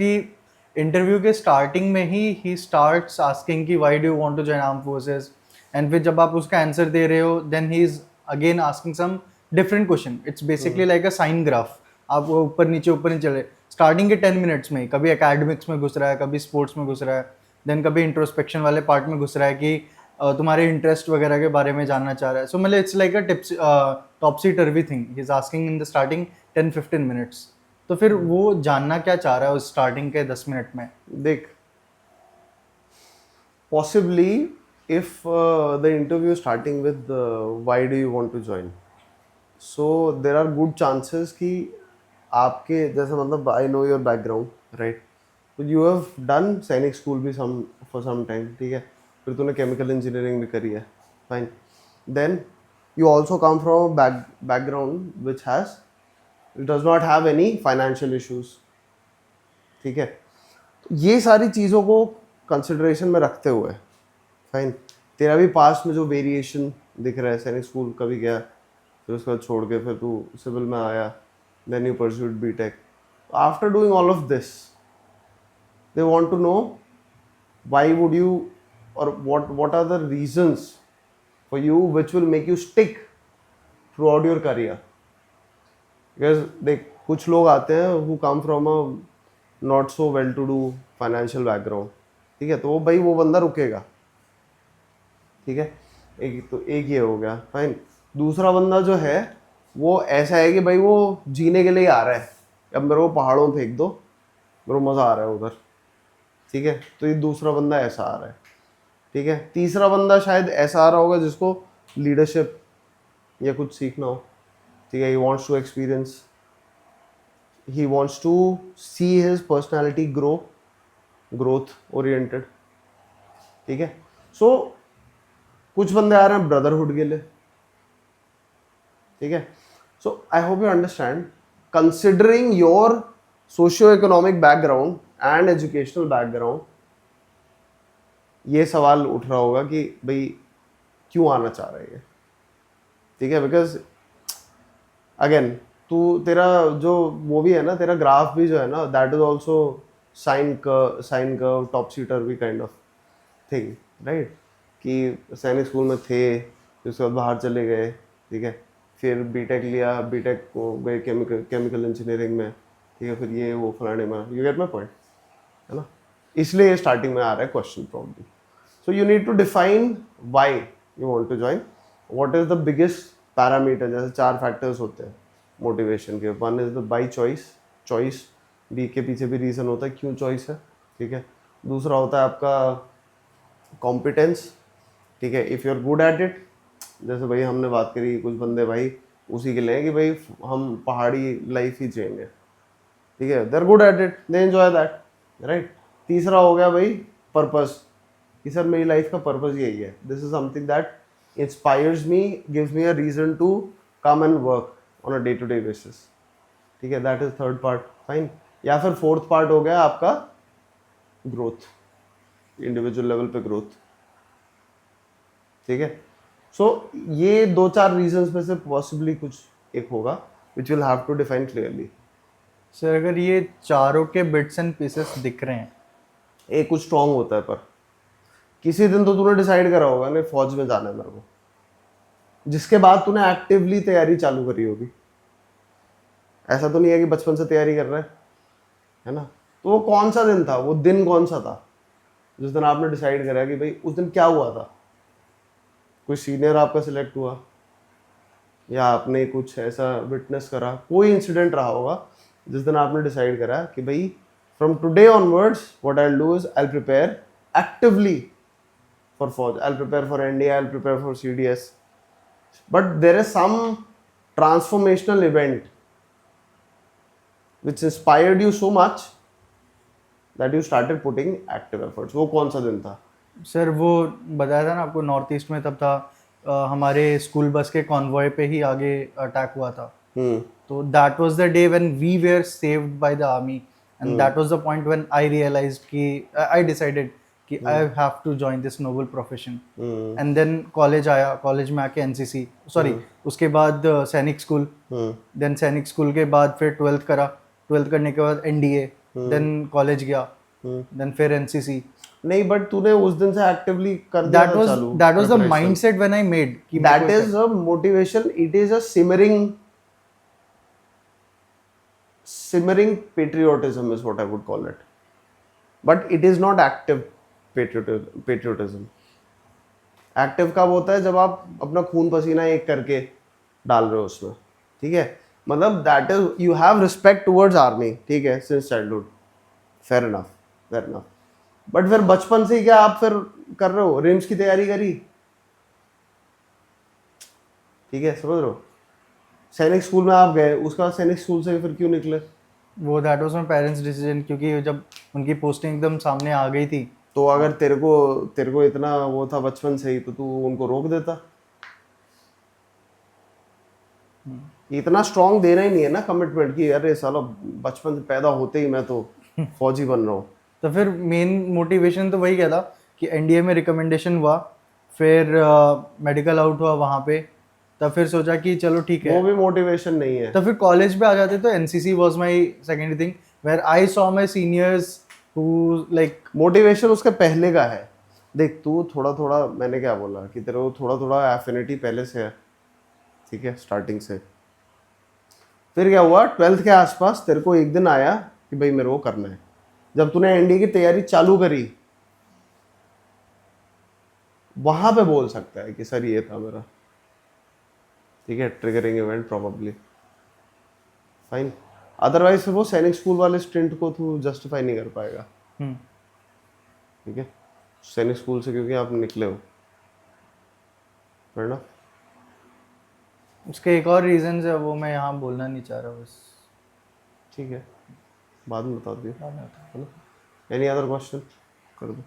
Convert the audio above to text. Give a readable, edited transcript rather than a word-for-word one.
कि इंटरव्यू के स्टार्टिंग में ही स्टार्ट्स आस्किंग कि why do you want to join arm forces, and फिर जब आप उसका आंसर दे रहे हो then he is again asking some different question. It's basically like a sine graph. आप वो ऊपर नीचे चले स्टार्टिंग के 10 मिनट्स में ही कभी एकेडमिक्स में घुस रहा है, कभी स्पोर्ट्स में घुस रहा है, देन कभी इंट्रोस्पेक्शन वाले पार्ट में घुस रहा है कि तुम्हारे इंटरेस्ट वगैरह के बारे में जानना चाह रहा है. सो मतलब it's like a tips टॉपसी टर्वी thing he is asking in the starting 10-15 minutes. तो फिर वो जानना क्या चाह रहा है उस स्टार्टिंग के 10 मिनट में. देख, possibly if the interview starting with why do you want to join, so there are good chances कि आपके जैसे मतलब I know your background right, so you have done सैनिक स्कूल भी some for some time, ठीक है, फिर तूने केमिकल इंजीनियरिंग भी करी है, fine, then you also come from a background which has does not have any financial issues, ठीक है. तो ये सारी चीज़ों को कंसिडरेशन में रखते हुए फाइन, तेरा भी पास्ट में जो वेरिएशन दिख रहा है, सैनिक स्कूल कभी गया, फिर उसके बाद छोड़ के फिर तू सिविल में आया, then you pursued BTech. After doing all of this they want to know why would you or what are the reasons for you which will make you stick throughout your career. Because देख, कुछ लोग आते हैं who come from a not so well to do financial background, ठीक है, तो वो भाई वो बंदा रुकेगा, ठीक है, एक ये हो गया, फाइन. दूसरा बंदा जो है वो ऐसा है कि भाई वो जीने के लिए आ रहा है, अब मेरे को पहाड़ों में फेंक दो, मेरे को मज़ा आ रहा है उधर, ठीक है, तो ये दूसरा बंदा ऐसा आ रहा है, ठीक है. तीसरा बंदा शायद ऐसा आ रहा होगा जिसको लीडरशिप या कुछ सीखना हो, ठीक है, he wants to experience, he wants to see his personality growth oriented, ठीक है. सो कुछ बंदे आ रहे हैं ब्रदरहुड के लिए, ठीक है. So I hope you understand, considering your socio economic background and educational background, ये सवाल उठ रहा होगा कि भाई क्यों आना चाह रहे हैं, ठीक है. बिकॉज अगेन तू तेरा जो वो भी है ना, तेरा ग्राफ भी जो है ना, that is also sine curve top seater भी काइंड ऑफ थिंग, राइट, कि सैनिक स्कूल में थे, फिर उसके बाद बाहर चले गए, ठीक है, फिर बीटेक लिया, बीटेक को गए केमिकल इंजीनियरिंग में, ठीक है, फिर ये वो फलाने में, यू गेट माई पॉइंट, है ना. इसलिए ये स्टार्टिंग में आ रहा है question problem. So you need to define why you want to join, what is the biggest parameter. जैसे 4 फैक्टर्स होते हैं मोटिवेशन के. One is the by choice, बी के पीछे भी रीज़न होता है क्यों चॉइस है, ठीक है. दूसरा होता है आपका कॉम्पिटेंस, ठीक है, if you are good at it. जैसे भाई हमने बात करी, कुछ बंदे भाई उसी के लिए हैं कि भाई हम पहाड़ी लाइफ ही जिएंगे, ठीक है, they are good at it, they enjoy that, right. तीसरा हो गया भाई पर्पस, कि सर मेरी लाइफ का पर्पस यही है, this is something that inspires me, gives me a reason to come and work on a day to day basis, ठीक है, that is third part, fine. या फिर फोर्थ पार्ट हो गया आपका ग्रोथ, इंडिविजुअल लेवल पे ग्रोथ, ठीक है. सो ये 2-4 रीजंस में से पॉसिबली कुछ एक होगा which will have to define clearly. Sir अगर ये चारों के बिट्स एंड पीसेस दिख रहे हैं, एक कुछ स्ट्रांग होता है, पर किसी दिन तो तूने डिसाइड करा होगा ना फौज में जाना है मेरे को, जिसके बाद तूने एक्टिवली तैयारी चालू करी होगी. ऐसा तो नहीं है कि बचपन से तैयारी कर रहा है ना. तो वो कौन सा दिन था, वो दिन कौन सा था जिस दिन आपने डिसाइड करा कि भाई उस दिन क्या हुआ था. कोई सीनियर आपका सिलेक्ट हुआ, या आपने कुछ ऐसा विटनेस करा, कोई इंसिडेंट रहा होगा जिस दिन आपने डिसाइड करा कि भाई from today onwards what I will do is I will prepare actively for फौज, I will prepare for NDA, I will prepare for CDS. But there is some transformational event which inspired you so much that you started putting active efforts. वो कौन सा दिन था? Sir वो बताया था ना आपको, नॉर्थ ईस्ट में तब था हमारे स्कूल बस के कॉन्वॉय पे ही आगे अटैक हुआ था. तो that was the day when we were saved by the army, and that was the point when I realised कि आई डिसाइडेड कि I have to join this noble profession. And then college आया, college में आके NCC, sorry उसके बाद सैनिक school, then सैनिक school के बाद फिर 12th करा, 12th करने के बाद एनडीए, देन कॉलेज गया, देन फिर एनसीसी. नहीं बट तूने उस दिन से एक्टिवली कर दिया था चालू. That was the mindset when I made कि मेरे That को is a motivation. It is a simmering patriotism is what I would call it. But it is not active patriotism. Active कब होता है? जब आप अपना खून पसीना एक करके डाल रहे हो उसमें, ठीक है. मतलब that is you have respect towards army, ठीक है, since childhood. Fair enough, fair enough. But फिर बचपन से ही क्या आप फिर कर रहे हो? रिम्स की तैयारी करी, ठीक है, समझ रहे हो? सैनिक स्कूल में आप गए, उसके बाद सैनिक स्कूल से फिर क्यों निकले? वो that was my parents decision, क्योंकि जब उनकी पोस्टिंग एकदम सामने आ गई थी. तो अगर तेरे को इतना वो था बचपन से ही, तो तू उनको रोक देता. इतना स्ट्रांग देना ही नहीं है ना कमिटमेंट कि अरे साला बचपन से पैदा होते ही मैं तो फौजी बन रहा हूँ. तो फिर मेन मोटिवेशन तो वही क्या था कि एनडीए में रिकमेंडेशन हुआ, फिर मेडिकल आउट हुआ वहाँ पे, तब फिर सोचा कि चलो ठीक है. वो भी मोटिवेशन नहीं है. तो फिर कॉलेज पे आ जाते तो NCC was my secondary thing where I saw my seniors who like. Motivation उसके पहले का है. देख तू थोड़ा थोड़ा, मैंने क्या बोला कि तेरे को थोड़ा थोड़ा एफिनिटी पहले से है, ठीक है, स्टार्टिंग से. फिर क्या हुआ, 12th के आसपास तेरे को एक दिन आया कि भाई मेरे को करना है. जब तूने एनडीए की तैयारी चालू करी, वहां पे बोल सकता है कि सर ये था मेरा, ठीक है, triggering event probably. Fine. Otherwise वो सैनिक स्कूल वाले स्टिंट को तू जस्टिफाई नहीं कर पाएगा, ठीक है, सैनिक स्कूल से, क्योंकि आप निकले हो. ना उसके एक और रीजन है, वो मैं यहाँ बोलना नहीं चाह रहा बस. ठीक है, बाद में बता दियो. बाद में बताऊँ. एनी अदर क्वेश्चन कर दो.